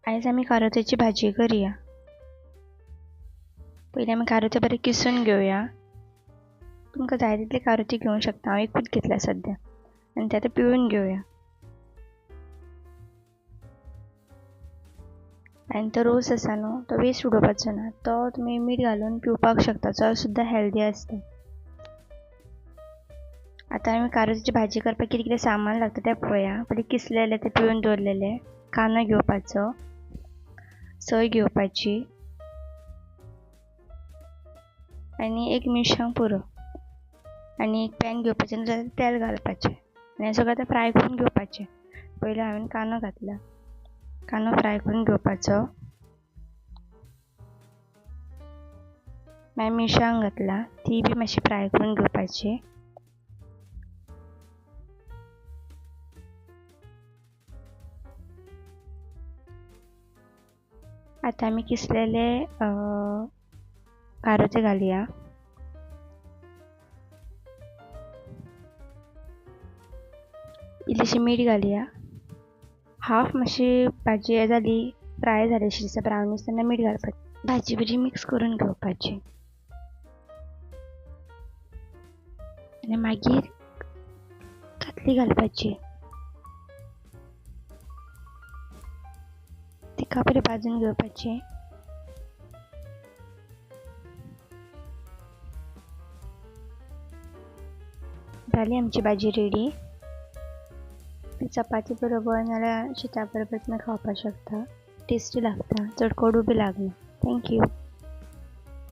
आयज आमी कारोत्याची भाजी करूया। पयलीं आमी कारोत्यो बरे किसून घेवया। तुमकां जाय तितले कारोती घेवंक शकता, हांव एकूच घेतला सद्या। आनी ते आतां पिळून घेवया। आनी तो रोस आसा न्हू, तो वेस्ट उडोवपाचो ना, तो तुमी मीठ घालून पिवपाक शकता, तो सुद्दां हेल्दी आसता। आतां आमी कारोत्याची भाजी करपाक कितें कितें सामान लागता तें पळोवया। पयलीं किसलेले ते पिळून दवरलेले कांदो घेवपाचो, सोय घेवपाची आनी एक मिरसांग पुरो आनी एक पॅन घेवपाचें, जाल्यार तेल घालपाचें आनी हें सगळें आतां फ्राय करून घेवपाचें। पयलीं हांवें कांदो घातला, कांदो फ्राय करून घेवपाचो, मागीर मिरसांग घातला, ती बी मातशी फ्राय करून घेवपाची। आतां आमी किसलेले कारोते घालुया। इल्लीशी मीठ घालुया। हाफ मातशी भाजी हें जाली, फ्राय जाली अशी दिसता ब्रावनीश, तेन्ना मीठ घालपाचें। भाजी बरी मिक्स करून घेवपाची आनी मागीर कातली घालपाची, तिका बरी भाजून घेवपाची। जाली आमची भाजी रेडी। चपाती बरोबर नाल्यार शिता बरोबर तुमी खावपाक शकता, टेस्टी लागता, चड कडू बी लागना। Thank you.